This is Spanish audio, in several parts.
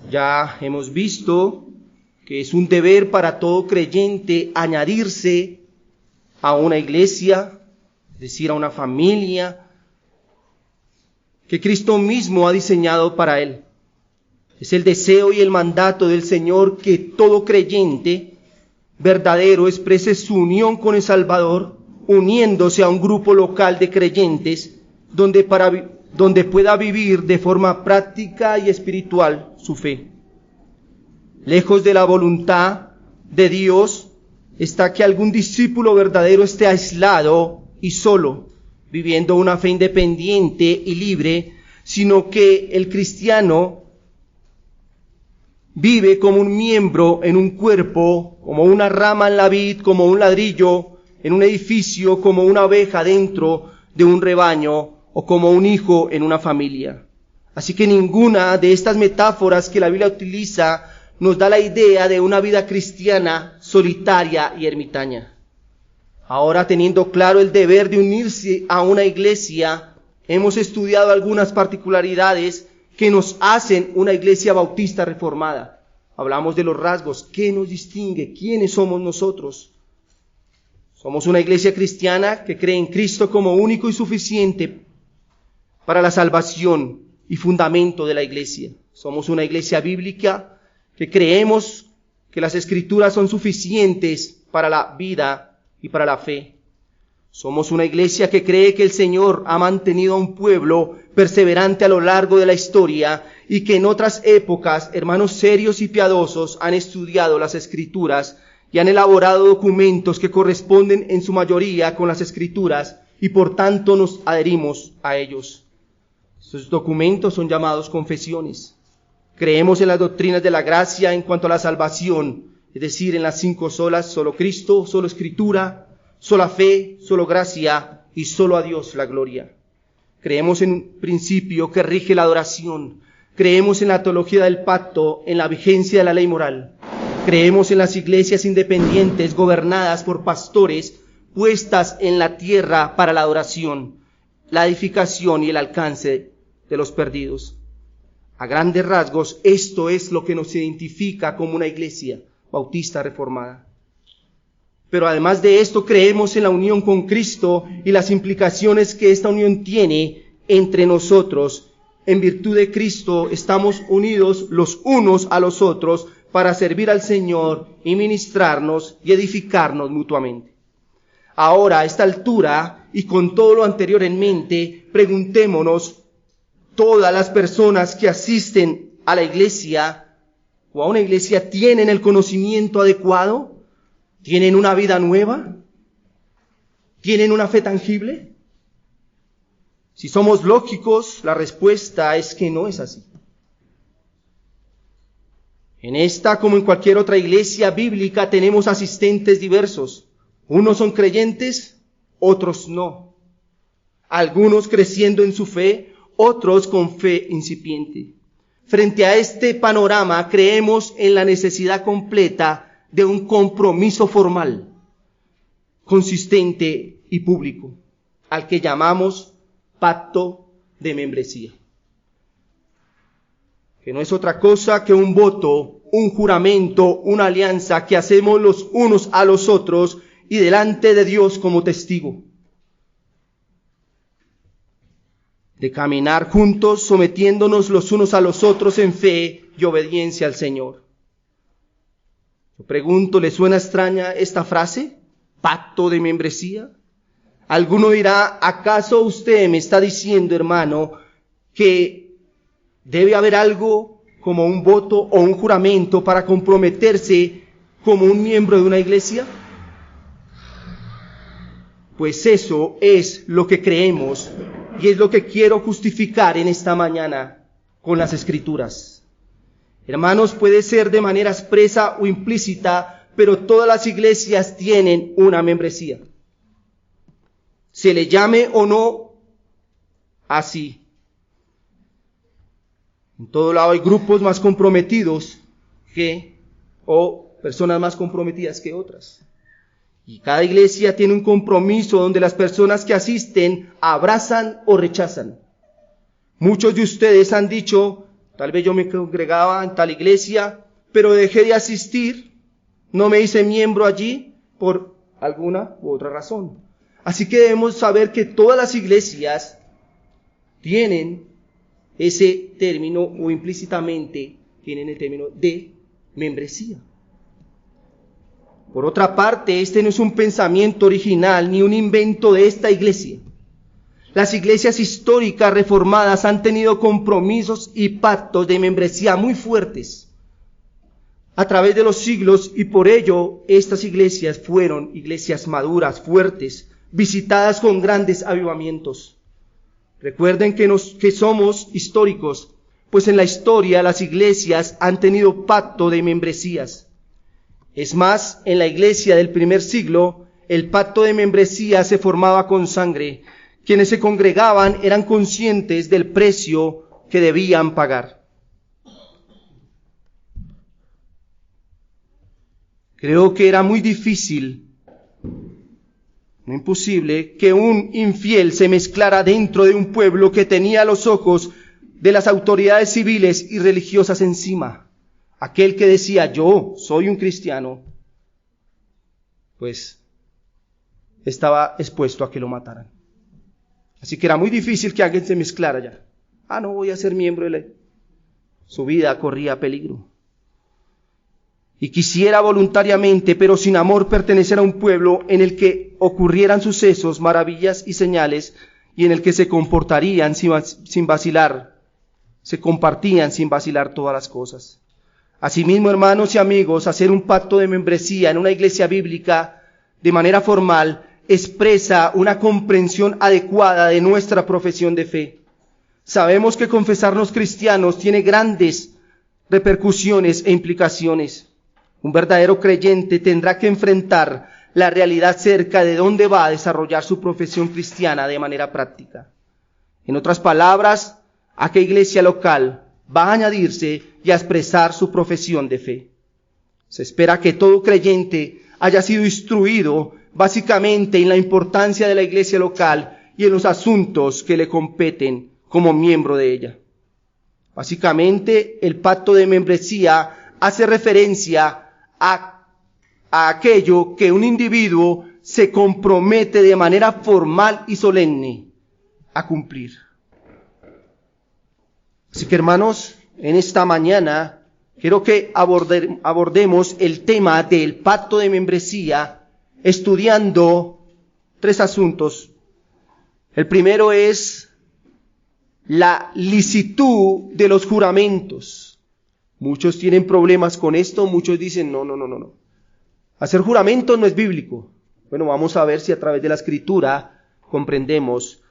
Ya hemos visto que es un deber para todo creyente añadirse a una iglesia, es decir, a una familia que Cristo mismo ha diseñado para él. Es el deseo y el mandato del Señor que todo creyente verdadero exprese su unión con el Salvador, uniéndose a un grupo local de creyentes donde pueda vivir de forma práctica y espiritual su fe. Lejos de la voluntad de Dios está que algún discípulo verdadero esté aislado y solo, viviendo una fe independiente y libre, sino que el cristiano vive como un miembro en un cuerpo, como una rama en la vid, como un ladrillo en un edificio, como una oveja dentro de un rebaño o como un hijo en una familia. Así que ninguna de estas metáforas que la Biblia utiliza nos da la idea de una vida cristiana solitaria y ermitaña. Ahora, teniendo claro el deber de unirse a una iglesia, hemos estudiado algunas particularidades que nos hacen una iglesia bautista reformada. Hablamos de los rasgos, ¿qué nos distingue? ¿Quiénes somos nosotros? Somos una iglesia cristiana que cree en Cristo como único y suficiente para la salvación y fundamento de la iglesia. Somos una iglesia bíblica que creemos que las Escrituras son suficientes para la vida y para la fe. Somos una iglesia que cree que el Señor ha mantenido a un pueblo perseverante a lo largo de la historia y que en otras épocas hermanos serios y piadosos han estudiado las Escrituras y han elaborado documentos que corresponden en su mayoría con las Escrituras y por tanto nos adherimos a ellos. Estos documentos son llamados confesiones. Creemos en las doctrinas de la gracia en cuanto a la salvación, es decir, en las 5 solas: solo Cristo, solo Escritura, sola fe, solo gracia y solo a Dios la gloria. Creemos en un principio que rige la adoración. Creemos en la teología del pacto, en la vigencia de la ley moral. Creemos en las iglesias independientes gobernadas por pastores puestas en la tierra para la adoración, la edificación y el alcance de los perdidos. A grandes rasgos, esto es lo que nos identifica como una iglesia bautista reformada. Pero además de esto, creemos en la unión con Cristo y las implicaciones que esta unión tiene entre nosotros. En virtud de Cristo estamos unidos los unos a los otros para servir al Señor y ministrarnos y edificarnos mutuamente. Ahora, a esta altura y con todo lo anterior en mente, preguntémonos: ¿todas las personas que asisten a la iglesia o a una iglesia tienen el conocimiento adecuado? ¿Tienen una vida nueva? ¿Tienen una fe tangible? Si somos lógicos, la respuesta es que no es así. En esta, como en cualquier otra iglesia bíblica, tenemos asistentes diversos. Unos son creyentes, otros no. Algunos creciendo en su fe, otros con fe incipiente. Frente a este panorama, creemos en la necesidad completa de un compromiso formal, consistente y público, al que llamamos pacto de membresía, que no es otra cosa que un voto, un juramento, una alianza que hacemos los unos a los otros y delante de Dios como testigo, de caminar juntos sometiéndonos los unos a los otros en fe y obediencia al Señor. Yo pregunto, ¿le suena extraña esta frase? ¿Pacto de membresía? Alguno dirá, ¿acaso usted me está diciendo, hermano, que debe haber algo como un voto o un juramento para comprometerse como un miembro de una iglesia? Pues eso es lo que creemos y es lo que quiero justificar en esta mañana con las Escrituras. Hermanos, puede ser de manera expresa o implícita, pero todas las iglesias tienen una membresía. Se le llame o no así. En todo lado hay grupos más comprometidos o personas más comprometidas que otras. Y cada iglesia tiene un compromiso donde las personas que asisten abrazan o rechazan. Muchos de ustedes han dicho Tal vez yo me congregaba en tal iglesia, pero dejé de asistir, no me hice miembro allí por alguna u otra razón. Así que debemos saber que todas las iglesias tienen ese término, o implícitamente tienen el término de membresía. Por otra parte, este no es un pensamiento original ni un invento de esta iglesia. Las iglesias históricas reformadas han tenido compromisos y pactos de membresía muy fuertes a través de los siglos, y por ello estas iglesias fueron iglesias maduras, fuertes, visitadas con grandes avivamientos. Recuerden que somos históricos, pues en la historia las iglesias han tenido pacto de membresías. Es más, en la iglesia del primer siglo, el pacto de membresía se formaba con sangre. Quienes se congregaban eran conscientes del precio que debían pagar. Creo que era muy difícil, no imposible, que un infiel se mezclara dentro de un pueblo que tenía los ojos de las autoridades civiles y religiosas encima. Aquel que decía, yo soy un cristiano, pues estaba expuesto a que lo mataran. Así que era muy difícil que alguien se mezclara ya. No voy a ser miembro de la... Su vida corría peligro. Y quisiera voluntariamente, pero sin amor, pertenecer a un pueblo en el que ocurrieran sucesos, maravillas y señales, y en el que se comportarían sin vacilar, se compartían sin vacilar todas las cosas. Asimismo, hermanos y amigos, hacer un pacto de membresía en una iglesia bíblica de manera formal expresa una comprensión adecuada de nuestra profesión de fe. Sabemos que confesarnos cristianos tiene grandes repercusiones e implicaciones. Un verdadero creyente tendrá que enfrentar la realidad cerca de dónde va a desarrollar su profesión cristiana de manera práctica. En otras palabras, ¿a qué iglesia local va a añadirse y a expresar su profesión de fe? Se espera que todo creyente haya sido instruido básicamente en la importancia de la iglesia local y en los asuntos que le competen como miembro de ella. Básicamente, el pacto de membresía hace referencia a aquello que un individuo se compromete de manera formal y solemne a cumplir. Así que, hermanos, en esta mañana quiero que abordemos el tema del pacto de membresía estudiando 3 asuntos. El primero es la licitud de los juramentos. Muchos tienen problemas con esto, muchos dicen no. Hacer juramentos no es bíblico. Bueno, vamos a ver si a través de la Escritura comprendemos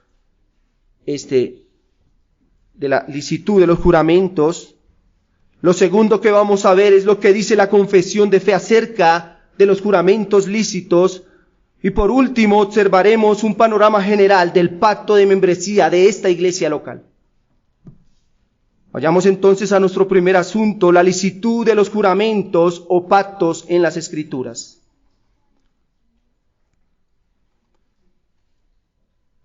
de la licitud de los juramentos. Lo segundo que vamos a ver es lo que dice la confesión de fe acerca de los juramentos lícitos. Y por último, observaremos un panorama general del pacto de membresía de esta iglesia local. Vayamos entonces a nuestro primer asunto, la licitud de los juramentos o pactos en las Escrituras.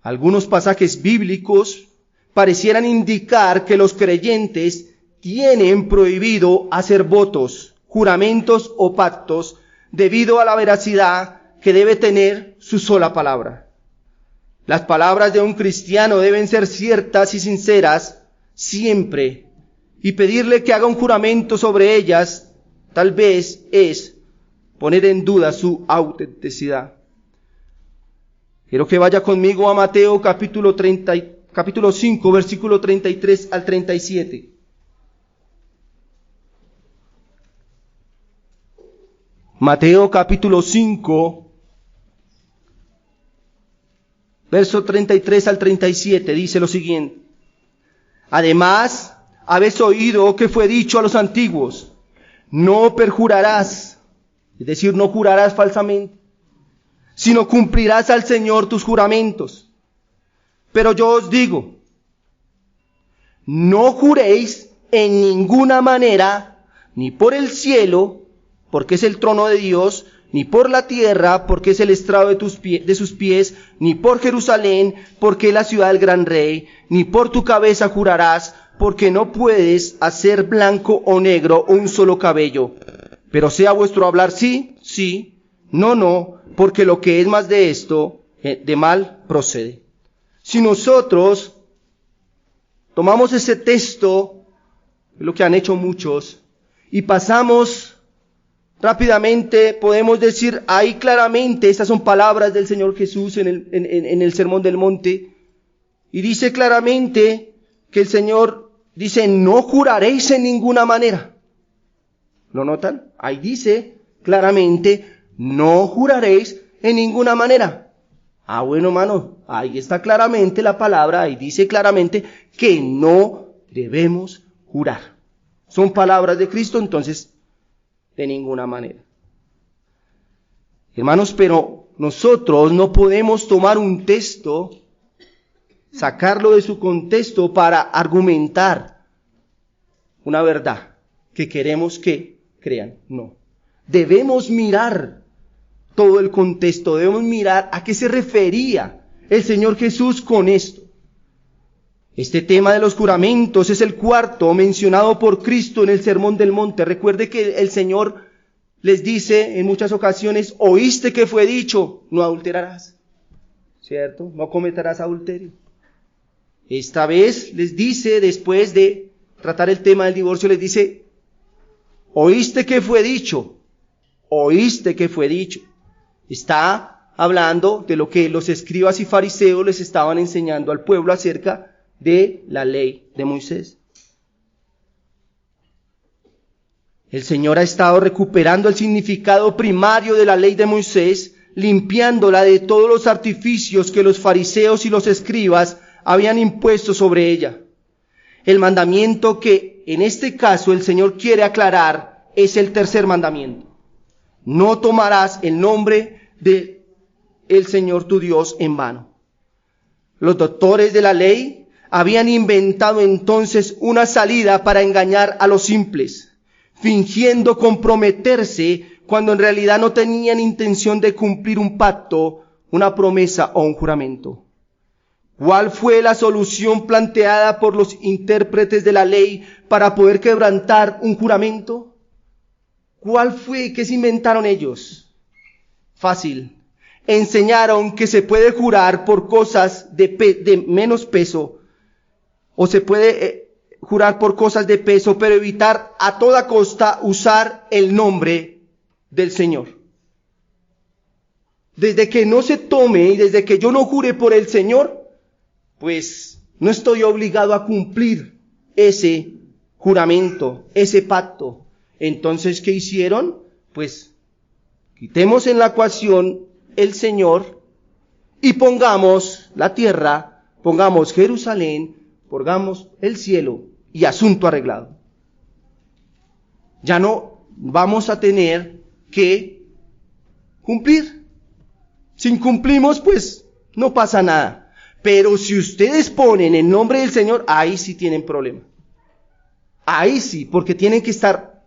Algunos pasajes bíblicos parecieran indicar que los creyentes tienen prohibido hacer votos, juramentos o pactos debido a la veracidad que debe tener su sola palabra. Las palabras de un cristiano deben ser ciertas y sinceras siempre, y pedirle que haga un juramento sobre ellas tal vez es poner en duda su autenticidad. Quiero que vaya conmigo a Mateo capítulo 5, versículo 33 al 37. Mateo capítulo 5, verso 33 al 37, dice lo siguiente. Además, habéis oído que fue dicho a los antiguos, no perjurarás, es decir, no jurarás falsamente, sino cumplirás al Señor tus juramentos. Pero yo os digo, no juréis en ninguna manera, ni por el cielo, porque es el trono de Dios, ni por la tierra, porque es el estrado de sus pies, ni por Jerusalén, porque es la ciudad del gran rey, ni por tu cabeza jurarás, porque no puedes hacer blanco o negro un solo cabello. Pero sea vuestro hablar sí, sí, no, no, porque lo que es más de esto, de mal procede. Si nosotros tomamos ese texto, lo que han hecho muchos, y pasamos rápidamente, podemos decir ahí claramente, estas son palabras del Señor Jesús en el Sermón del Monte, y dice claramente que el Señor dice, no juraréis en ninguna manera. ¿Lo notan? Ahí dice claramente, no juraréis en ninguna manera. Ah, bueno, hermano, ahí está claramente la palabra, ahí dice claramente que no debemos jurar. Son palabras de Cristo, entonces, de ninguna manera. Hermanos, pero nosotros no podemos tomar un texto, sacarlo de su contexto para argumentar una verdad que queremos que crean. No. Debemos mirar todo el contexto, debemos mirar a qué se refería el Señor Jesús con esto. Este tema de los juramentos es el cuarto mencionado por Cristo en el Sermón del Monte. Recuerde que el Señor les dice en muchas ocasiones, oíste que fue dicho, no adulterarás, ¿cierto? No cometerás adulterio. Esta vez les dice, después de tratar el tema del divorcio, les dice, oíste que fue dicho, oíste que fue dicho. Está hablando de lo que los escribas y fariseos les estaban enseñando al pueblo acerca de la ley de Moisés. El Señor ha estado recuperando el significado primario de la ley de Moisés, limpiándola de todos los artificios que los fariseos y los escribas habían impuesto sobre ella. El mandamiento que en este caso el Señor quiere aclarar es el tercer mandamiento. No tomarás el nombre de el Señor tu Dios en vano. Los doctores de la ley habían inventado entonces una salida para engañar a los simples, fingiendo comprometerse cuando en realidad no tenían intención de cumplir un pacto, una promesa o un juramento. ¿Cuál fue la solución planteada por los intérpretes de la ley para poder quebrantar un juramento? ¿Cuál fue? ¿Qué se inventaron ellos? Fácil. Enseñaron que se puede jurar por cosas de menos peso, o se puede jurar por cosas de peso, pero evitar a toda costa usar el nombre del Señor. Desde que no se tome y desde que yo no jure por el Señor, pues no estoy obligado a cumplir ese juramento, ese pacto. Entonces, ¿qué hicieron? Pues quitemos en la ecuación el Señor y pongamos la tierra, pongamos Jerusalén, pongamos el cielo y asunto arreglado. Ya no vamos a tener que cumplir. Si incumplimos, pues no pasa nada. Pero si ustedes ponen el nombre del Señor, ahí sí tienen problema. Ahí sí, porque tienen que estar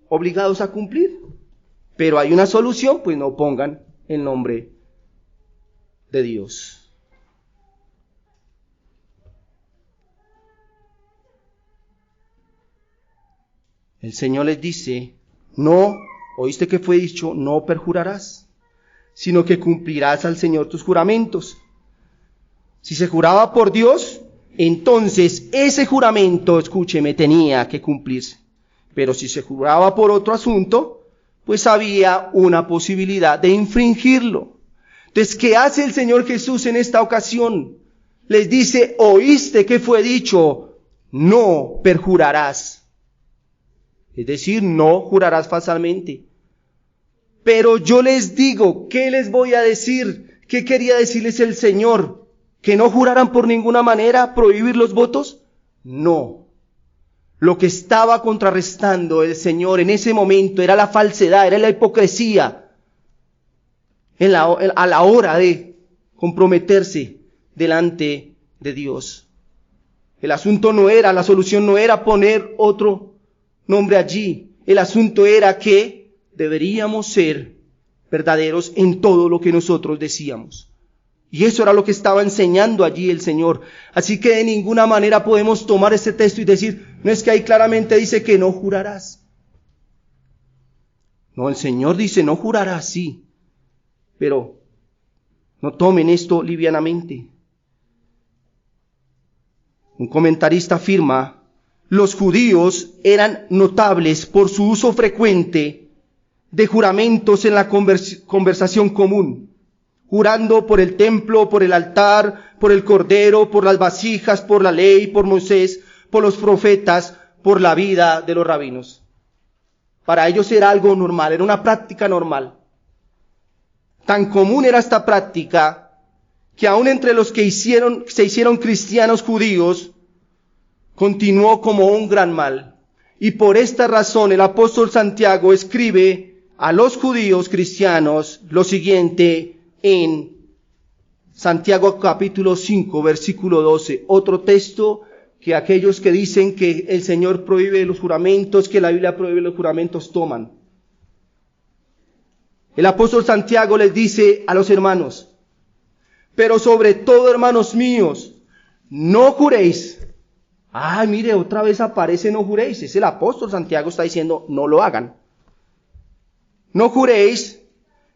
obligados a cumplir. Pero hay una solución, pues no pongan el nombre de Dios. El Señor les dice, no, oíste que fue dicho, no perjurarás, sino que cumplirás al Señor tus juramentos. Si se juraba por Dios, entonces ese juramento, escúcheme, tenía que cumplirse. Pero si se juraba por otro asunto, pues había una posibilidad de infringirlo. Entonces, ¿qué hace el Señor Jesús en esta ocasión? Les dice, oíste que fue dicho, no perjurarás. Es decir, no jurarás falsamente. Pero yo les digo, ¿qué les voy a decir? ¿Qué quería decirles el Señor? ¿Que no juraran por ninguna manera, prohibir los votos? No. Lo que estaba contrarrestando el Señor en ese momento era la falsedad, era la hipocresía a la hora de comprometerse delante de Dios. El asunto no era, la solución no era poner otro nombre allí. El asunto era que deberíamos ser verdaderos en todo lo que nosotros decíamos. Y eso era lo que estaba enseñando allí el Señor. Así que de ninguna manera podemos tomar este texto y decir, no es que ahí claramente dice que no jurarás. No, el Señor dice, no jurarás, sí. Pero no tomen esto livianamente. Un comentarista afirma, los judíos eran notables por su uso frecuente de juramentos en la conversación común, jurando por el templo, por el altar, por el cordero, por las vasijas, por la ley, por Moisés, por los profetas, por la vida de los rabinos. Para ellos era algo normal, era una práctica normal. Tan común era esta práctica que aún entre los que se hicieron cristianos judíos, continuó como un gran mal. Y por esta razón el apóstol Santiago escribe a los judíos cristianos lo siguiente en Santiago capítulo 5, versículo 12. Otro texto que aquellos que dicen que el Señor prohíbe los juramentos, que la Biblia prohíbe los juramentos, toman. El apóstol Santiago les dice a los hermanos, pero sobre todo, hermanos míos, no juréis. Ay, mire, otra vez aparece no juréis. Es el apóstol Santiago está diciendo, no lo hagan. No juréis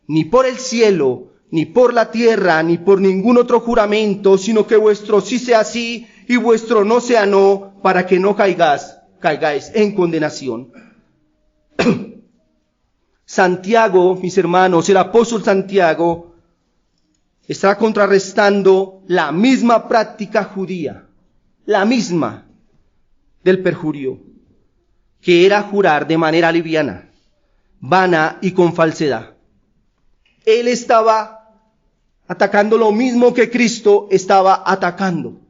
ni por el cielo, ni por la tierra, ni por ningún otro juramento, sino que vuestro sí sea sí y vuestro no sea no, para que no caigáis en condenación. Santiago, mis hermanos, el apóstol Santiago está contrarrestando la misma práctica judía, la misma del perjurio, que era jurar de manera liviana, vana y con falsedad. Él estaba atacando lo mismo que Cristo estaba atacando.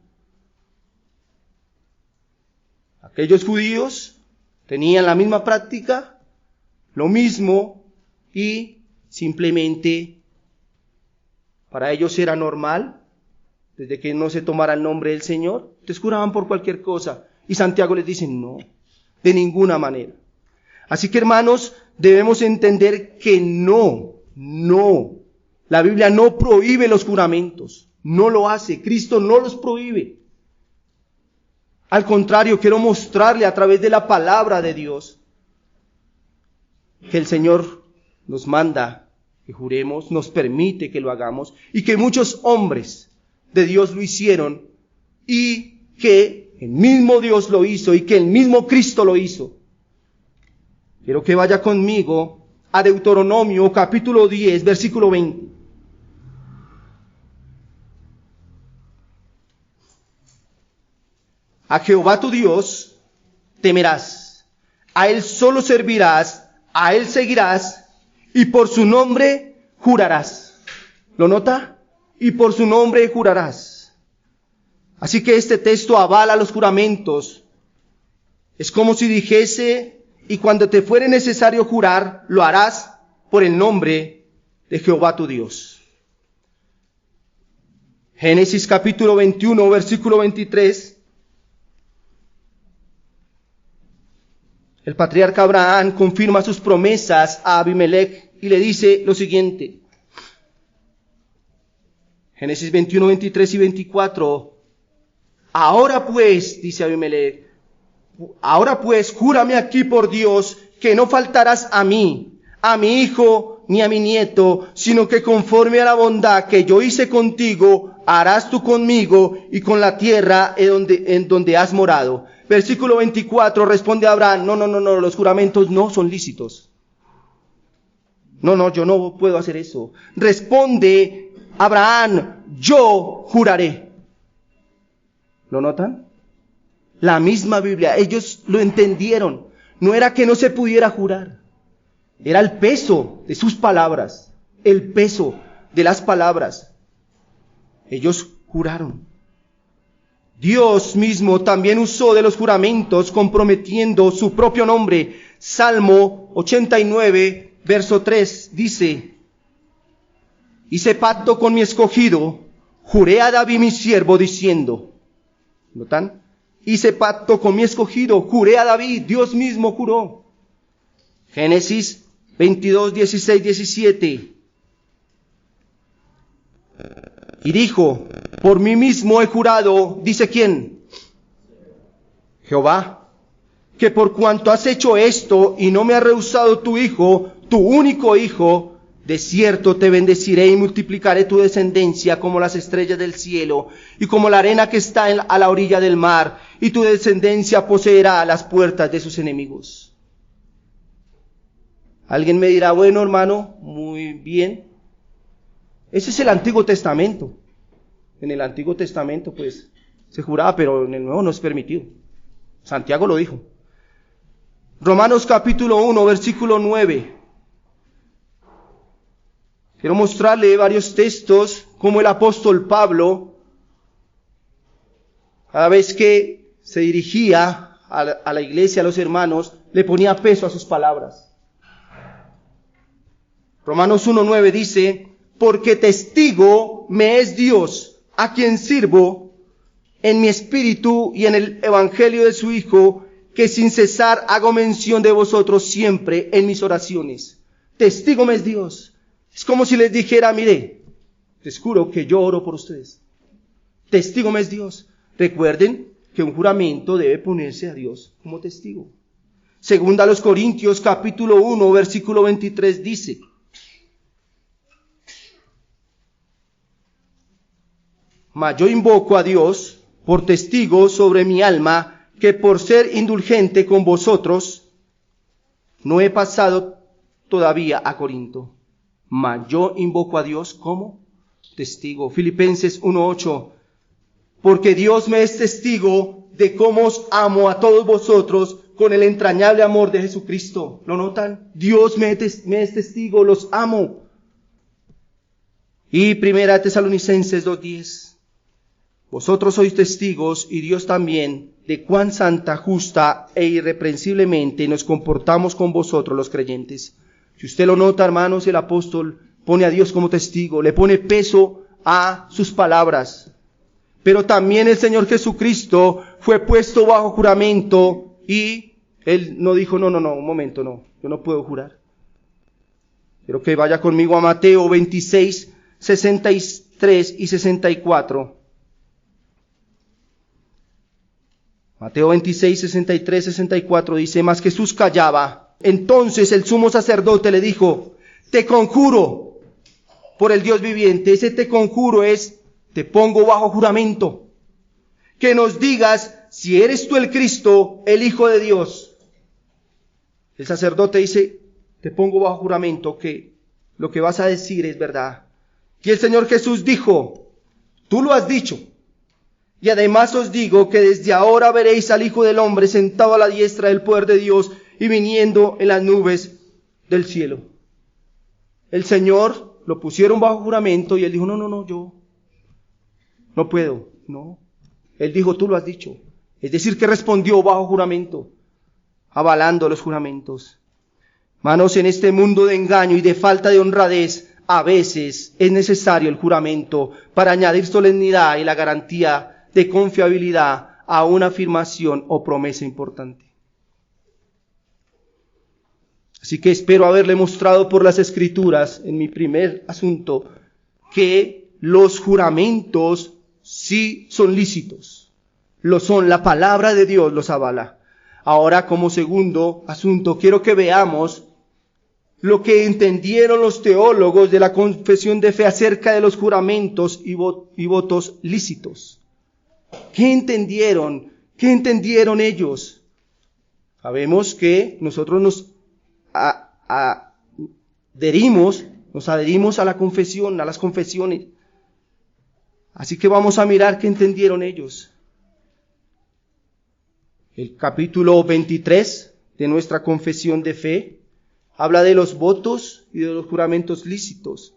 Aquellos judíos tenían la misma práctica, lo mismo, y simplemente para ellos era normal, desde que no se tomara el nombre del Señor, entonces juraban por cualquier cosa. Y Santiago les dice, no, de ninguna manera. Así que, hermanos, debemos entender que no, la Biblia no prohíbe los juramentos, no lo hace, Cristo no los prohíbe. Al contrario, quiero mostrarle a través de la palabra de Dios que el Señor nos manda que juremos, nos permite que lo hagamos, y que muchos hombres de Dios lo hicieron, y que el mismo Dios lo hizo, y que el mismo Cristo lo hizo. Quiero que vaya conmigo a Deuteronomio capítulo 10, versículo 20. A Jehová tu Dios temerás, a Él solo servirás, a Él seguirás, y por su nombre jurarás. ¿Lo nota? Y por su nombre jurarás. Así que este texto avala los juramentos. Es como si dijese, y cuando te fuere necesario jurar, lo harás por el nombre de Jehová tu Dios. Génesis capítulo 21, versículo 23. El patriarca Abraham confirma sus promesas a Abimelech y le dice lo siguiente. Génesis 21, 23 y 24. Ahora pues, dice Abimelech, ahora pues, júrame aquí por Dios que no faltarás a mí, a mi hijo, ni a mi nieto, sino que conforme a la bondad que yo hice contigo, harás tú conmigo y con la tierra en donde has morado. Versículo 24, responde Abraham, no, los juramentos no son lícitos. No, yo no puedo hacer eso. Responde Abraham, yo juraré. ¿Lo notan? La misma Biblia, ellos lo entendieron. No era que no se pudiera jurar, era el peso de sus palabras, el peso de las palabras. Ellos juraron. Dios mismo también usó de los juramentos comprometiendo su propio nombre. Salmo 89, verso 3 dice, hice pacto con mi escogido, juré a David mi siervo diciendo. ¿Notan? Hice pacto con mi escogido, juré a David, Dios mismo juró. Génesis 22, 16, 17. Y dijo, por mí mismo he jurado, ¿dice quién? Jehová, que por cuanto has hecho esto y no me has rehusado tu hijo, tu único hijo, de cierto te bendeciré y multiplicaré tu descendencia como las estrellas del cielo y como la arena que está a la orilla del mar, y tu descendencia poseerá las puertas de sus enemigos. Alguien me dirá, bueno, hermano, muy bien. Ese es el Antiguo Testamento. En el Antiguo Testamento, pues, se juraba, pero en el Nuevo no es permitido. Santiago lo dijo. Romanos capítulo 1, versículo 9. Quiero mostrarle varios textos como el apóstol Pablo, cada vez que se dirigía a la iglesia, a los hermanos, le ponía peso a sus palabras. Romanos 1:9 dice, porque testigo me es Dios, a quien sirvo en mi espíritu y en el evangelio de su Hijo, que sin cesar hago mención de vosotros siempre en mis oraciones. Testigo me es Dios. Es como si les dijera, mire, les juro que yo oro por ustedes. Testigo me es Dios. Recuerden que un juramento debe ponerse a Dios como testigo. Segunda a los Corintios capítulo 1, versículo 23 dice, mas yo invoco a Dios por testigo sobre mi alma, que por ser indulgente con vosotros, no he pasado todavía a Corinto. Mas yo invoco a Dios como testigo. Filipenses 1:8, porque Dios me es testigo de cómo os amo a todos vosotros con el entrañable amor de Jesucristo. ¿Lo notan? Dios me es testigo, los amo. Y primera Tesalonicenses 2:10, vosotros sois testigos y Dios también de cuán santa, justa e irreprensiblemente nos comportamos con vosotros los creyentes. Si usted lo nota, hermanos, el apóstol pone a Dios como testigo, le pone peso a sus palabras. Pero también el Señor Jesucristo fue puesto bajo juramento y Él no dijo, no, un momento, no, yo no puedo jurar. Quiero que vaya conmigo a Mateo 26, 63 y 64. Mateo 26, 63, 64 dice, mas Jesús callaba. Entonces el sumo sacerdote le dijo, te conjuro por el Dios viviente. Ese te conjuro es, te pongo bajo juramento, que nos digas si eres tú el Cristo, el Hijo de Dios. El sacerdote dice, te pongo bajo juramento que lo que vas a decir es verdad. Y el Señor Jesús dijo, tú lo has dicho. Y además os digo que desde ahora veréis al Hijo del Hombre sentado a la diestra del poder de Dios y viniendo en las nubes del cielo. El Señor lo pusieron bajo juramento y Él dijo, no, yo no puedo, no. Él dijo, tú lo has dicho. Es decir, que respondió bajo juramento, avalando los juramentos. Hermanos, en este mundo de engaño y de falta de honradez, a veces es necesario el juramento para añadir solemnidad y la garantía de confiabilidad a una afirmación o promesa importante. Así que espero haberle mostrado por las Escrituras, en mi primer asunto, que los juramentos sí son lícitos. Lo son, la palabra de Dios los avala. Ahora, como segundo asunto, quiero que veamos lo que entendieron los teólogos de la confesión de fe acerca de los juramentos y votos lícitos. ¿Qué entendieron? ¿Qué entendieron ellos? Sabemos que nosotros nos adherimos a la confesión, a las confesiones. Así que vamos a mirar qué entendieron ellos. El capítulo 23 de nuestra confesión de fe habla de los votos y de los juramentos lícitos.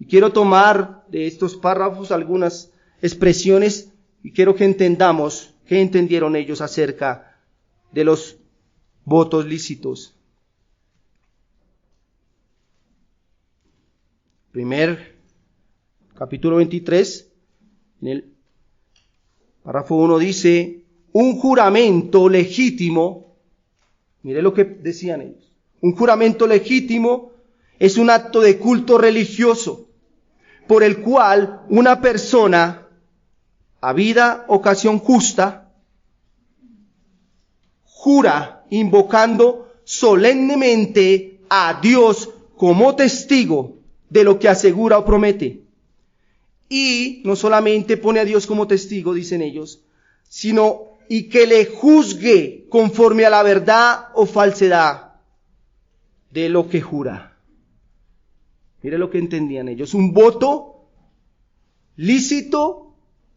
Y quiero tomar de estos párrafos algunas expresiones y quiero que entendamos qué entendieron ellos acerca de los votos lícitos. Primer capítulo 23, en el párrafo 1 dice, un juramento legítimo, mire lo que decían ellos, un juramento legítimo es un acto de culto religioso por el cual una persona, habida ocasión justa, jura invocando solemnemente a Dios como testigo de lo que asegura o promete. Y no solamente pone a Dios como testigo, dicen ellos, sino y que le juzgue conforme a la verdad o falsedad de lo que jura. Mire lo que entendían ellos. Un voto lícito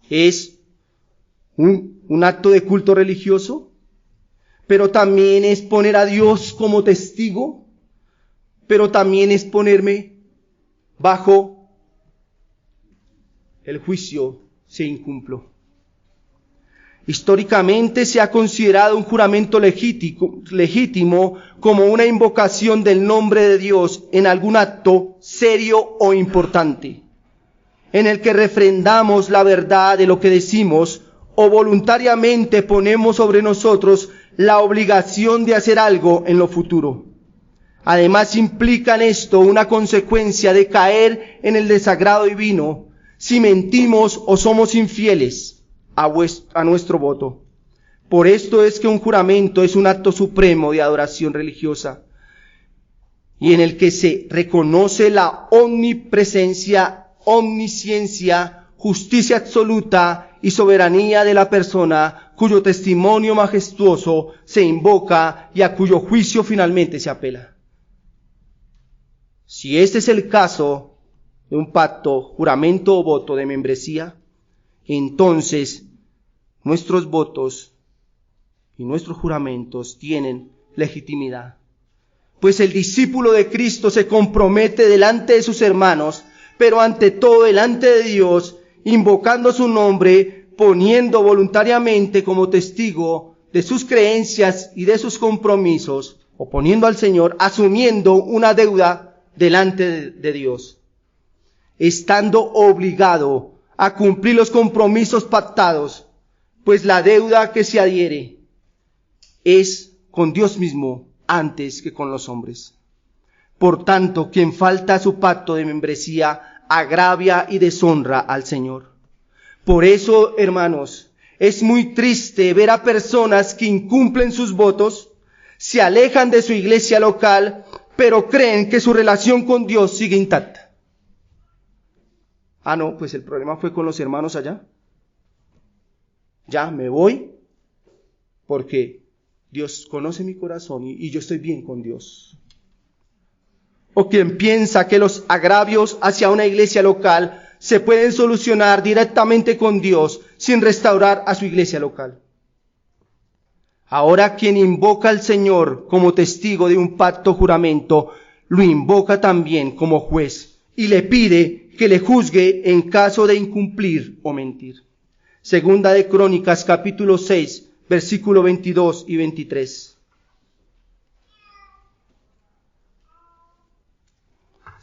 es un acto de culto religioso, pero también es poner a Dios como testigo, pero también es ponerme bajo el juicio si incumplo. Históricamente se ha considerado un juramento legítimo como una invocación del nombre de Dios en algún acto serio o importante, en el que refrendamos la verdad de lo que decimos o voluntariamente ponemos sobre nosotros la obligación de hacer algo en lo futuro. Además implica en esto una consecuencia de caer en el desagrado divino si mentimos o somos infieles a nuestro voto. Por esto es que un juramento es un acto supremo de adoración religiosa y en el que se reconoce la omnipresencia, omnisciencia, justicia absoluta y soberanía de la persona cuyo testimonio majestuoso se invoca y a cuyo juicio finalmente se apela. Si este es el caso de un pacto, juramento o voto de membresía, entonces nuestros votos y nuestros juramentos tienen legitimidad. Pues el discípulo de Cristo se compromete delante de sus hermanos, pero ante todo delante de Dios, invocando su nombre, poniendo voluntariamente como testigo de sus creencias y de sus compromisos, o poniendo al Señor, asumiendo una deuda delante de Dios, estando obligado a cumplir los compromisos pactados, pues la deuda que se adhiere es con Dios mismo antes que con los hombres. Por tanto, quien falta a su pacto de membresía agravia y deshonra al Señor. Por eso, hermanos, es muy triste ver a personas que incumplen sus votos, se alejan de su iglesia local, pero creen que su relación con Dios sigue intacta. Ah, no, pues el problema fue con los hermanos allá. Ya me voy porque Dios conoce mi corazón y yo estoy bien con Dios. O quien piensa que los agravios hacia una iglesia local se pueden solucionar directamente con Dios sin restaurar a su iglesia local. Ahora quien invoca al Señor como testigo de un pacto juramento, lo invoca también como juez y le pide que le juzgue en caso de incumplir o mentir. Segunda de Crónicas, capítulo 6, versículo 22 y 23.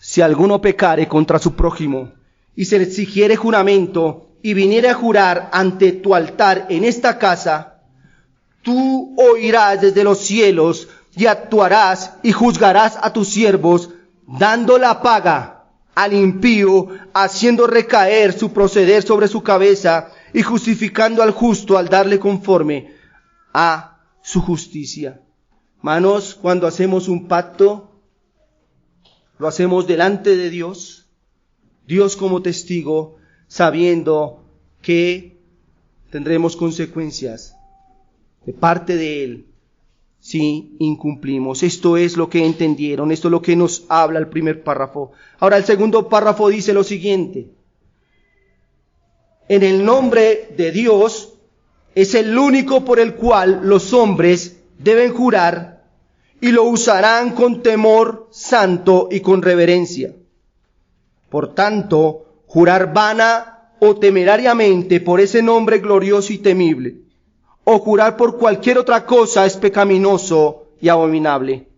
Si alguno pecare contra su prójimo y se le exigiere juramento y viniere a jurar ante tu altar en esta casa, tú oirás desde los cielos y actuarás y juzgarás a tus siervos, dando la paga al impío, haciendo recaer su proceder sobre su cabeza y justificando al justo al darle conforme a su justicia. Hermanos, cuando hacemos un pacto, lo hacemos delante de Dios, Dios como testigo, sabiendo que tendremos consecuencias de parte de Él si incumplimos. Esto es lo que entendieron, esto es lo que nos habla el primer párrafo. Ahora el segundo párrafo dice lo siguiente: en el nombre de Dios es el único por el cual los hombres deben jurar y lo usarán con temor santo y con reverencia. Por tanto, jurar vana o temerariamente por ese nombre glorioso y temible, o jurar por cualquier otra cosa es pecaminoso y abominable,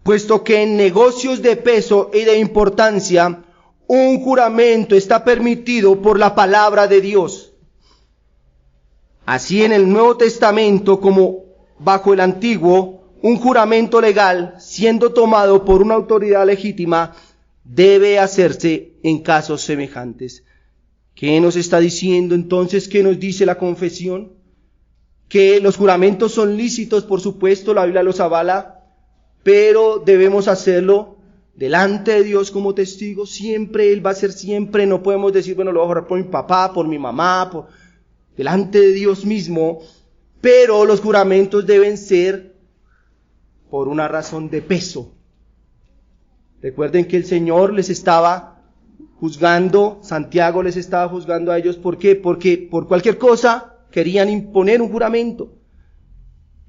puesto que en negocios de peso y de importancia un juramento está permitido por la palabra de Dios. Así en el Nuevo Testamento como bajo el Antiguo, un juramento legal, siendo tomado por una autoridad legítima, debe hacerse en casos semejantes. ¿Qué nos está diciendo entonces? ¿Qué nos dice la confesión? Que los juramentos son lícitos, por supuesto, la Biblia los avala, pero debemos hacerlo delante de Dios como testigo. Siempre Él va a ser siempre, no podemos decir, bueno, lo voy a jurar por mi papá, por mi mamá, delante de Dios mismo, pero los juramentos deben ser por una razón de peso. Recuerden que el Señor les estaba juzgando, Santiago les estaba juzgando a ellos. ¿Por qué? Porque por cualquier cosa querían imponer un juramento.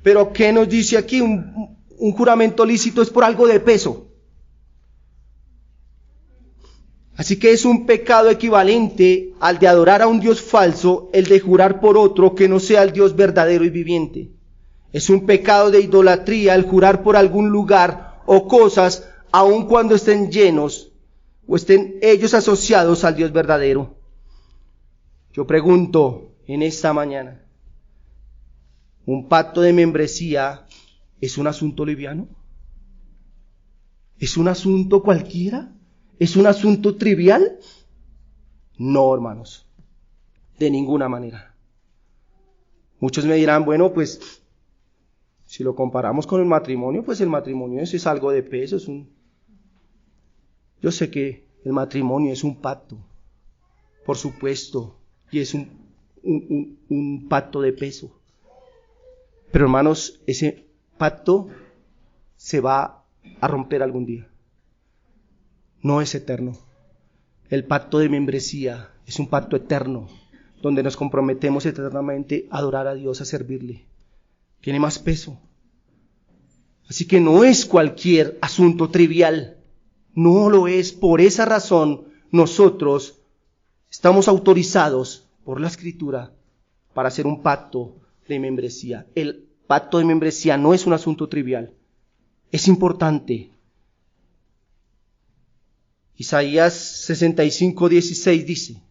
Pero ¿qué nos dice aquí? Un juramento lícito es por algo de peso. Así que es un pecado equivalente al de adorar a un Dios falso, el de jurar por otro que no sea el Dios verdadero y viviente. Es un pecado de idolatría el jurar por algún lugar o cosas, aun cuando estén llenos o estén ellos asociados al Dios verdadero. Yo pregunto en esta mañana, ¿un pacto de membresía es un asunto liviano? ¿Es un asunto cualquiera? ¿Es un asunto trivial? No, hermanos, de ninguna manera. Muchos me dirán, bueno, pues, si lo comparamos con el matrimonio, pues el matrimonio es algo de peso, Yo sé que el matrimonio es un pacto, por supuesto, y es un pacto de peso. Pero hermanos, ese pacto se va a romper algún día. No es eterno. El pacto de membresía es un pacto eterno, donde nos comprometemos eternamente a adorar a Dios, a servirle. Tiene más peso. Así que no es cualquier asunto trivial. No lo es. Por esa razón, nosotros estamos autorizados por la Escritura para hacer un pacto de membresía. El pacto de membresía no es un asunto trivial. Es importante. Isaías 65:16 dice: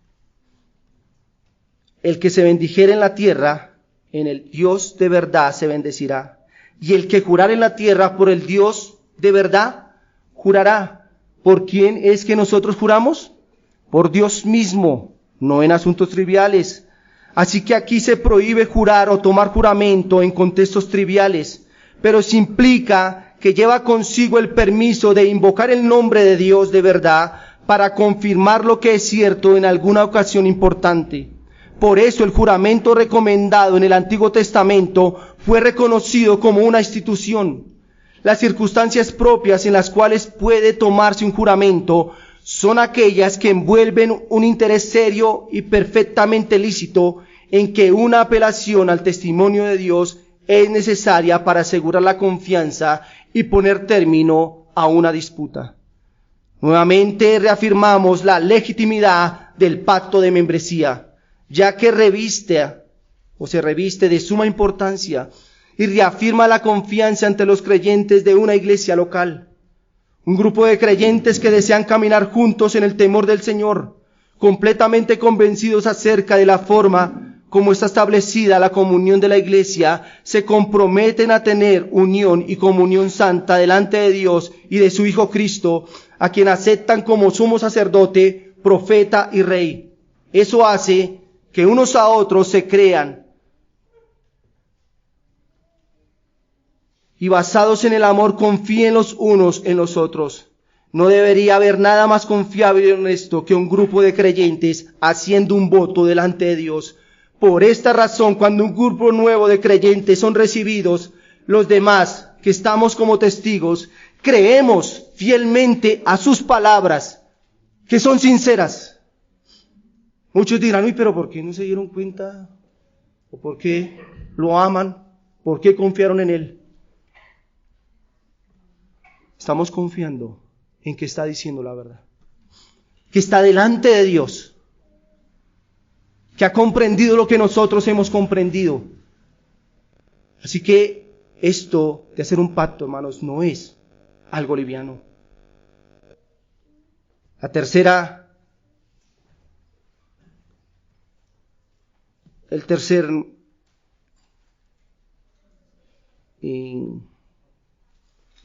el que se bendijere en la tierra, en el Dios de verdad se bendecirá. Y el que jurar en la tierra por el Dios de verdad, jurará. ¿Por quién es que nosotros juramos? Por Dios mismo, no en asuntos triviales. Así que aquí se prohíbe jurar o tomar juramento en contextos triviales, pero se implica que lleva consigo el permiso de invocar el nombre de Dios de verdad para confirmar lo que es cierto en alguna ocasión importante. Por eso el juramento recomendado en el Antiguo Testamento fue reconocido como una institución. Las circunstancias propias en las cuales puede tomarse un juramento son aquellas que envuelven un interés serio y perfectamente lícito en que una apelación al testimonio de Dios es necesaria para asegurar la confianza y poner término a una disputa. Nuevamente reafirmamos la legitimidad del pacto de membresía, ya que se reviste de suma importancia y reafirma la confianza ante los creyentes de una iglesia local. Un grupo de creyentes que desean caminar juntos en el temor del Señor, completamente convencidos acerca de la forma como está establecida la comunión de la iglesia, se comprometen a tener unión y comunión santa delante de Dios y de su Hijo Cristo, a quien aceptan como sumo sacerdote, profeta y rey. Eso hace que unos a otros se crean y basados en el amor confíen los unos en los otros. No debería haber nada más confiable y honesto que un grupo de creyentes haciendo un voto delante de Dios. Por esta razón, cuando un grupo nuevo de creyentes son recibidos, los demás que estamos como testigos, creemos fielmente a sus palabras, que son sinceras. Muchos dirán, uy, pero ¿por qué no se dieron cuenta? ¿O por qué lo aman? ¿Por qué confiaron en él? Estamos confiando en que está diciendo la verdad, que está delante de Dios, que ha comprendido lo que nosotros hemos comprendido. Así que esto de hacer un pacto, hermanos, no es algo liviano. La tercera, el tercer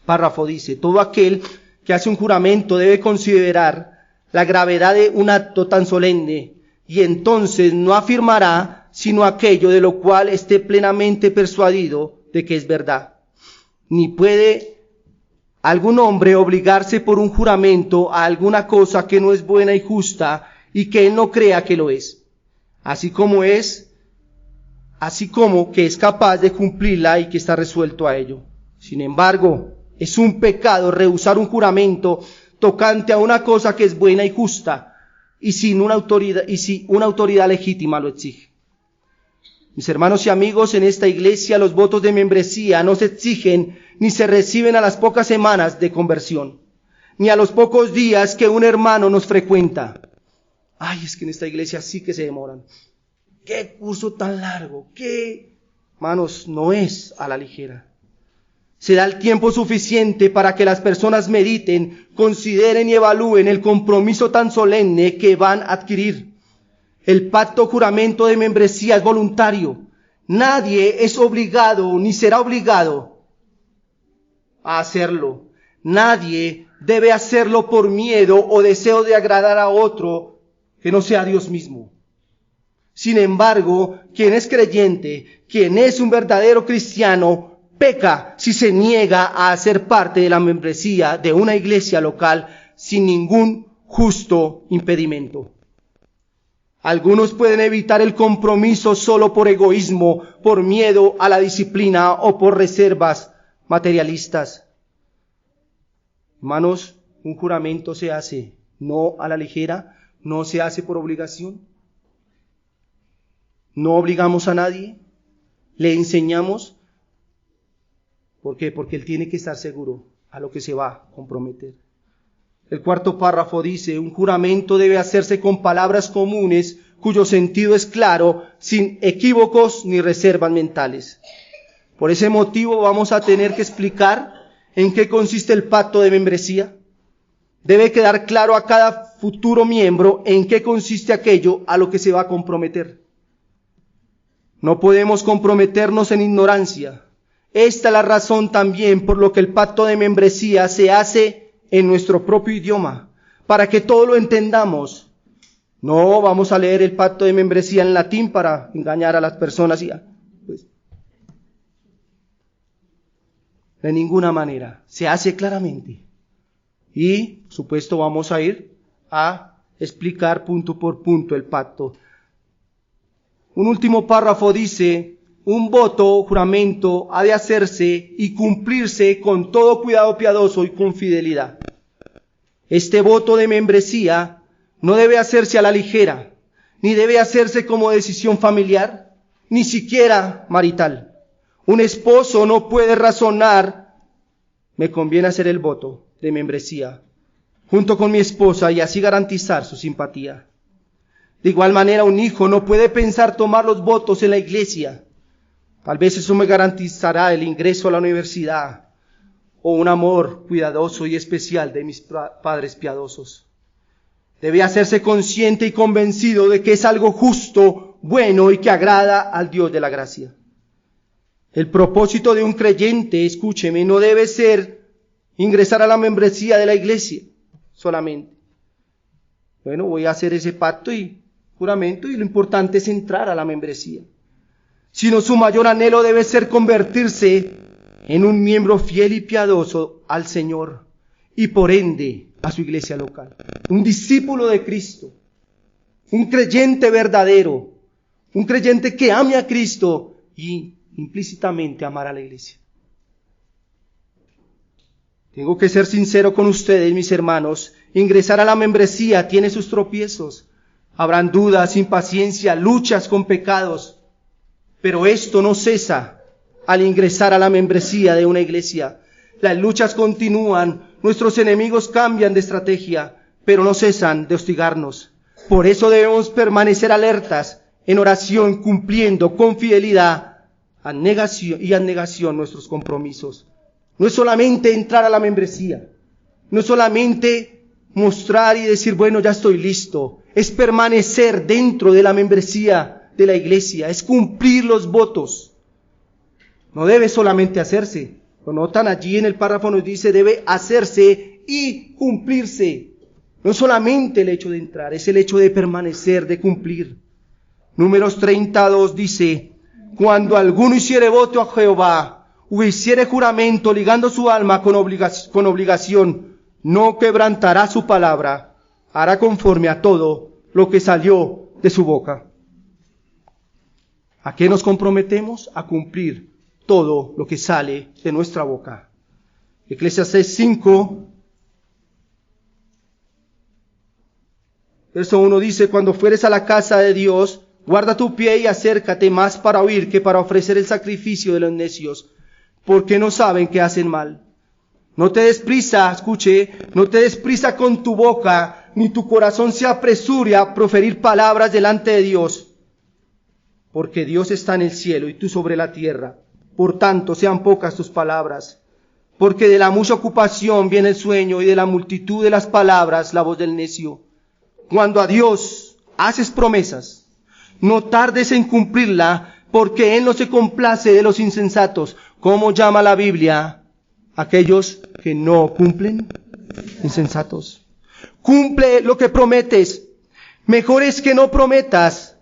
párrafo dice: todo aquel que hace un juramento debe considerar la gravedad de un acto tan solemne y entonces no afirmará sino aquello de lo cual esté plenamente persuadido de que es verdad. Ni puede algún hombre obligarse por un juramento a alguna cosa que no es buena y justa y que él no crea que lo es, así como que es capaz de cumplirla y que está resuelto a ello. Sin embargo, es un pecado rehusar un juramento tocante a una cosa que es buena y justa y si una autoridad legítima lo exige. Mis hermanos y amigos, en esta iglesia los votos de membresía no se exigen ni se reciben a las pocas semanas de conversión, ni a los pocos días que un hermano nos frecuenta. Ay, es que en esta iglesia sí que se demoran. ¡Qué curso tan largo! ¡Qué! Hermanos, no es a la ligera. Se da el tiempo suficiente para que las personas mediten, consideren y evalúen el compromiso tan solemne que van a adquirir. El pacto juramento de membresía es voluntario. Nadie es obligado ni será obligado a hacerlo. Nadie debe hacerlo por miedo o deseo de agradar a otro que no sea Dios mismo. Sin embargo, quien es creyente, quien es un verdadero cristiano, peca si se niega a hacer parte de la membresía de una iglesia local sin ningún justo impedimento. Algunos pueden evitar el compromiso solo por egoísmo, por miedo a la disciplina o por reservas materialistas. Hermanos, un juramento se hace no a la ligera, no se hace por obligación. No obligamos a nadie, le enseñamos. ¿Por qué? Porque él tiene que estar seguro a lo que se va a comprometer. El cuarto párrafo dice, un juramento debe hacerse con palabras comunes cuyo sentido es claro, sin equívocos ni reservas mentales. Por ese motivo vamos a tener que explicar en qué consiste el pacto de membresía. Debe quedar claro a cada futuro miembro en qué consiste aquello a lo que se va a comprometer. No podemos comprometernos en ignorancia. Esta es la razón también por lo que el pacto de membresía se hace en nuestro propio idioma, para que todo lo entendamos. No vamos a leer el pacto de membresía en latín para engañar a las personas. De ninguna manera, se hace claramente. Y, por supuesto, vamos a ir a explicar punto por punto el pacto. Un último párrafo dice, un voto, juramento, ha de hacerse y cumplirse con todo cuidado piadoso y con fidelidad. Este voto de membresía no debe hacerse a la ligera, ni debe hacerse como decisión familiar, ni siquiera marital. Un esposo no puede razonar, me conviene hacer el voto de membresía, junto con mi esposa y así garantizar su simpatía. De igual manera, un hijo no puede pensar tomar los votos en la iglesia. Tal vez eso me garantizará el ingreso a la universidad o un amor cuidadoso y especial de mis padres piadosos. Debe hacerse consciente y convencido de que es algo justo, bueno y que agrada al Dios de la gracia. El propósito de un creyente, escúcheme, no debe ser ingresar a la membresía de la iglesia solamente. Bueno, voy a hacer ese pacto y juramento y lo importante es entrar a la membresía. Sino su mayor anhelo debe ser convertirse en un miembro fiel y piadoso al Señor y por ende a su iglesia local. Un discípulo de Cristo, un creyente verdadero, un creyente que ame a Cristo y implícitamente amar a la iglesia. Tengo que ser sincero con ustedes, mis hermanos. Ingresar a la membresía tiene sus tropiezos. Habrán dudas, impaciencia, luchas con pecados. Pero esto no cesa al ingresar a la membresía de una iglesia. Las luchas continúan, nuestros enemigos cambian de estrategia, pero no cesan de hostigarnos. Por eso debemos permanecer alertas en oración, cumpliendo con fidelidad y abnegación nuestros compromisos. No es solamente entrar a la membresía, no es solamente mostrar y decir, bueno, ya estoy listo. Es permanecer dentro de la membresía de la iglesia, es cumplir los votos. No debe solamente hacerse. Lo notan allí en el párrafo, nos dice, debe hacerse y cumplirse. No solamente el hecho de entrar, es el hecho de permanecer, de cumplir. Números 32 dice: cuando alguno hiciere voto a Jehová, o hiciere juramento ligando su alma con obligación, no quebrantará su palabra, hará conforme a todo lo que salió de su boca. ¿A qué nos comprometemos? A cumplir todo lo que sale de nuestra boca. Eclesiastés 5, verso 1 dice: cuando fueres a la casa de Dios, guarda tu pie y acércate más para oír que para ofrecer el sacrificio de los necios, porque no saben que hacen mal. No te des prisa, escuche, no te des prisa con tu boca, ni tu corazón se apresure a proferir palabras delante de Dios, porque Dios está en el cielo y tú sobre la tierra. Por tanto, sean pocas tus palabras, porque de la mucha ocupación viene el sueño, y de la multitud de las palabras la voz del necio. Cuando a Dios haces promesas, no tardes en cumplirla, porque Él no se complace de los insensatos. ¿Cómo llama la Biblia a aquellos que no cumplen? Insensatos. Cumple lo que prometes. Mejor es que no prometas,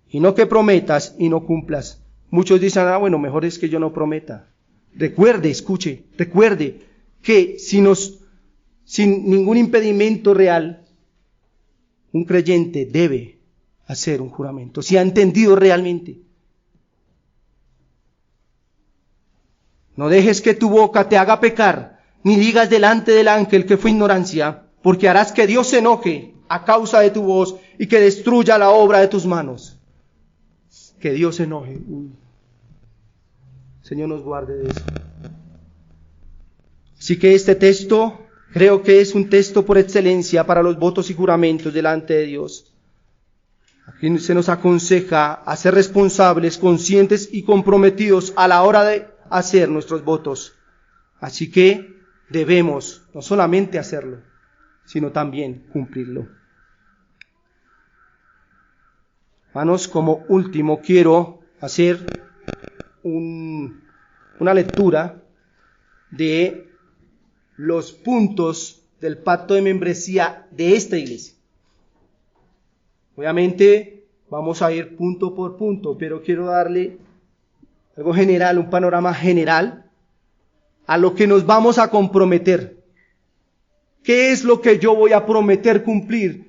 y no que prometas y no cumplas. Muchos dicen: bueno, mejor es que yo no prometa. Recuerde, escuche, recuerde que sin ningún impedimento real, un creyente debe hacer un juramento, si ha entendido realmente. No dejes que tu boca te haga pecar, ni digas delante del ángel que fue ignorancia, porque harás que Dios se enoje a causa de tu voz y que destruya la obra de tus manos. Que Dios se enoje. Señor, nos guarde de eso. Así que este texto creo que es un texto por excelencia para los votos y juramentos delante de Dios. Aquí se nos aconseja a ser responsables, conscientes y comprometidos a la hora de hacer nuestros votos. Así que debemos no solamente hacerlo, sino también cumplirlo. Hermanos, como último quiero hacer una lectura de los puntos del pacto de membresía de esta iglesia. Obviamente vamos a ir punto por punto, pero quiero darle algo general, un panorama general a lo que nos vamos a comprometer. ¿Qué es lo que yo voy a prometer cumplir?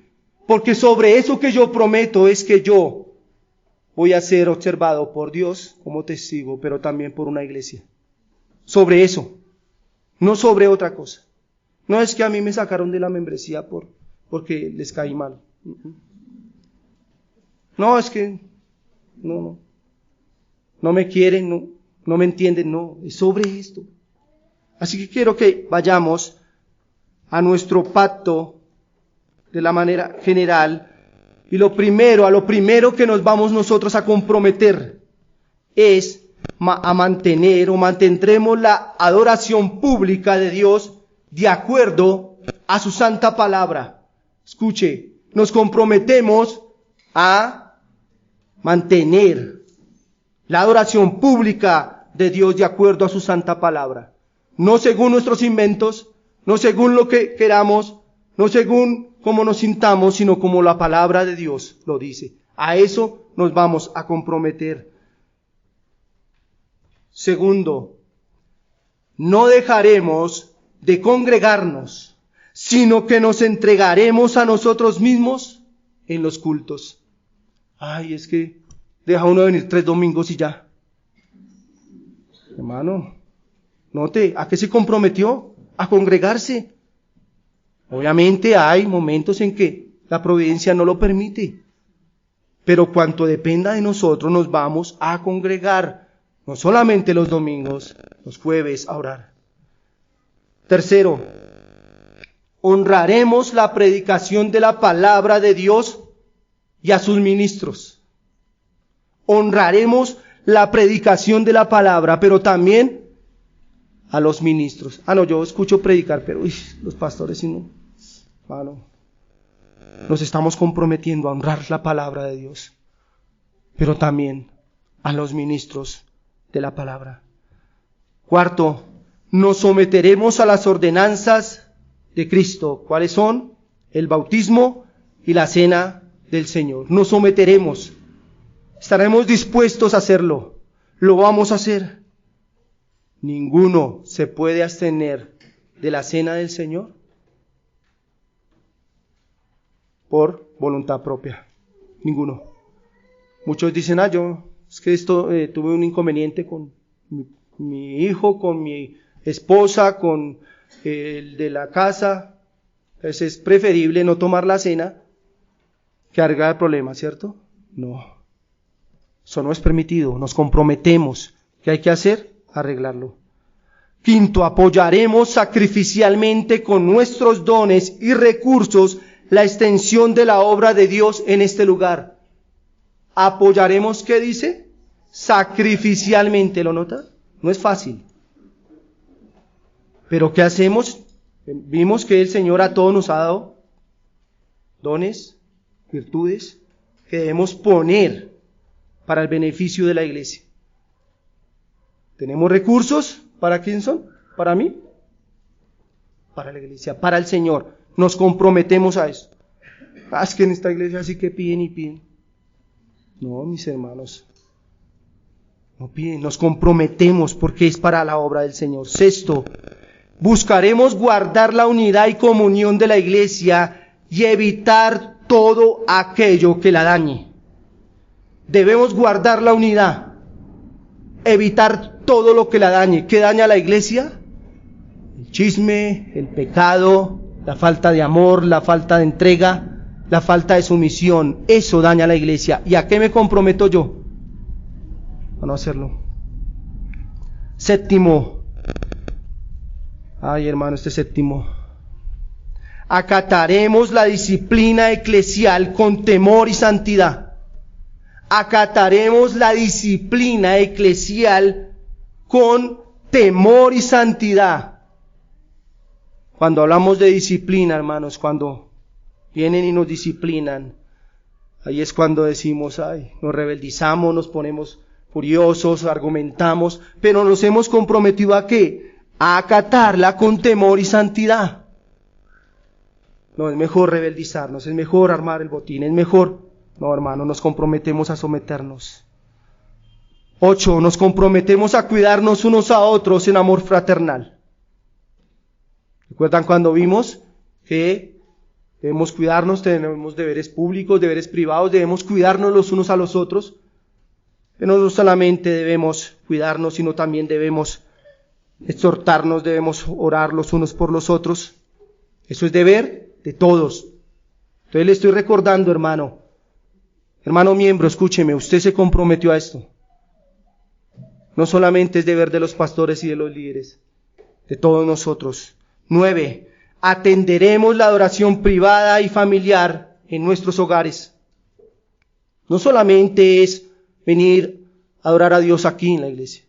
Porque sobre eso que yo prometo es que yo voy a ser observado por Dios como testigo, pero también por una iglesia. Sobre eso, no sobre otra cosa. No es que a mí me sacaron de la membresía porque les caí mal. No, es que no me quieren, no me entienden, no, es sobre esto. Así que quiero que vayamos a nuestro pacto de la manera general, y a lo primero que nos vamos nosotros a comprometer es a mantener o mantendremos la adoración pública de Dios de acuerdo a su santa palabra. Escuche, nos comprometemos a mantener la adoración pública de Dios de acuerdo a su santa palabra. No según nuestros inventos, no según lo que queramos, no según cómo nos sintamos, sino como la palabra de Dios lo dice. A eso nos vamos a comprometer. Segundo, no dejaremos de congregarnos, sino que nos entregaremos a nosotros mismos en los cultos. Ay, es que deja uno de venir 3 domingos y ya. Hermano, note, ¿a qué se comprometió? A congregarse. Obviamente hay momentos en que la providencia no lo permite, pero cuanto dependa de nosotros nos vamos a congregar, no solamente los domingos, los jueves a orar. Tercero, honraremos la predicación de la palabra de Dios y a sus ministros. Honraremos la predicación de la palabra, pero también a los ministros. Yo escucho predicar, pero los pastores sí no. Nos estamos comprometiendo a honrar la palabra de Dios, pero también a los ministros de la palabra. Cuarto, nos someteremos a las ordenanzas de Cristo. ¿Cuáles son? El bautismo y la cena del Señor. Nos someteremos. Estaremos dispuestos a hacerlo. Lo vamos a hacer. Ninguno se puede abstener de la cena del Señor por voluntad propia. Ninguno. Muchos dicen, es que tuve un inconveniente con mi hijo, con mi esposa, con el de la casa. Entonces es preferible no tomar la cena que arreglar el problema, ¿cierto? No. Eso no es permitido. Nos comprometemos. ¿Qué hay que hacer? Arreglarlo. Quinto, apoyaremos sacrificialmente con nuestros dones y recursos la extensión de la obra de Dios en este lugar. Apoyaremos, ¿qué dice? Sacrificialmente, ¿lo nota? No es fácil. Pero ¿qué hacemos? Vimos que el Señor a todos nos ha dado dones, virtudes, que debemos poner para el beneficio de la iglesia. ¿Tenemos recursos? ¿Para quién son? ¿Para mí? Para la iglesia, para el Señor. Nos comprometemos a eso. Es que en esta iglesia sí que piden y piden. No, mis hermanos. No piden, nos comprometemos porque es para la obra del Señor. Sexto, buscaremos guardar la unidad y comunión de la iglesia y evitar todo aquello que la dañe. Debemos guardar la unidad, evitar todo lo que la dañe. ¿Qué daña a la iglesia? El chisme, el pecado, la falta de amor, la falta de entrega, la falta de sumisión. Eso daña a la iglesia. ¿Y a qué me comprometo yo? A no hacerlo. Séptimo. Hermano, este séptimo. Acataremos la disciplina eclesial con temor y santidad. Acataremos la disciplina eclesial con temor y santidad. Cuando hablamos de disciplina, hermanos, cuando vienen y nos disciplinan, ahí es cuando decimos, nos rebeldizamos, nos ponemos furiosos, argumentamos, pero nos hemos comprometido ¿a qué? A acatarla con temor y santidad. No, es mejor rebeldizarnos, es mejor armar el botín, es mejor. No, hermano, nos comprometemos a someternos. 8, nos comprometemos a cuidarnos unos a otros en amor fraternal. ¿Recuerdan cuando vimos que debemos cuidarnos, tenemos deberes públicos, deberes privados, debemos cuidarnos los unos a los otros? Pero no solamente debemos cuidarnos, sino también debemos exhortarnos, debemos orar los unos por los otros. Eso es deber de todos. Entonces le estoy recordando, hermano miembro, escúcheme, usted se comprometió a esto. No solamente es deber de los pastores y de los líderes, de todos nosotros. 9, atenderemos la adoración privada y familiar en nuestros hogares. No solamente es venir a adorar a Dios aquí en la iglesia,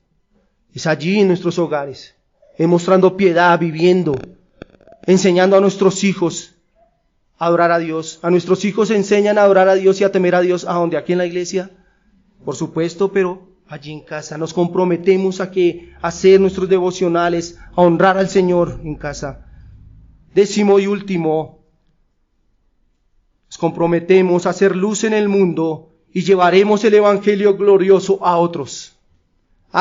es allí en nuestros hogares, mostrando piedad, viviendo, enseñando a nuestros hijos a adorar a Dios. A nuestros hijos enseñan a adorar a Dios y a temer a Dios. ¿A dónde? ¿Aquí en la iglesia? Por supuesto, pero allí en casa. Nos comprometemos a hacer nuestros devocionales, a honrar al Señor en casa. 10º y último, nos comprometemos a hacer luz en el mundo y llevaremos el evangelio glorioso a otros.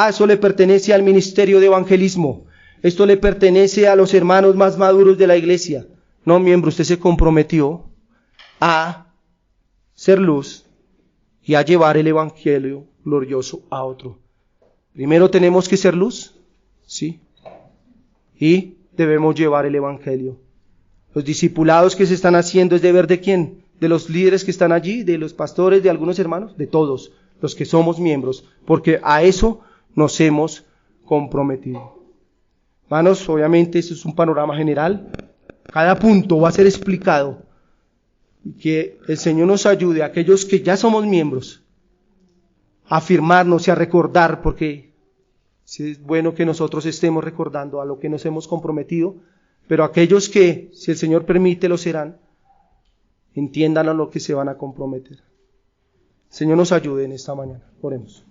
Eso le pertenece al ministerio de evangelismo. Esto le pertenece a los hermanos más maduros de la iglesia. No, miembro, usted se comprometió a ser luz y a llevar el evangelio glorioso a otro. Primero tenemos que ser luz, ¿sí? Y debemos llevar el evangelio. Los discipulados que se están haciendo es deber de quién? De los líderes que están allí, de los pastores, de algunos hermanos, de todos los que somos miembros, porque a eso nos hemos comprometido. Hermanos, obviamente esto es un panorama general. Cada punto va a ser explicado y que el Señor nos ayude a aquellos que ya somos miembros a afirmarnos y a recordar, porque sí es bueno que nosotros estemos recordando a lo que nos hemos comprometido, pero aquellos que, si el Señor permite, lo serán, entiendan a lo que se van a comprometer. El Señor nos ayude en esta mañana. Oremos.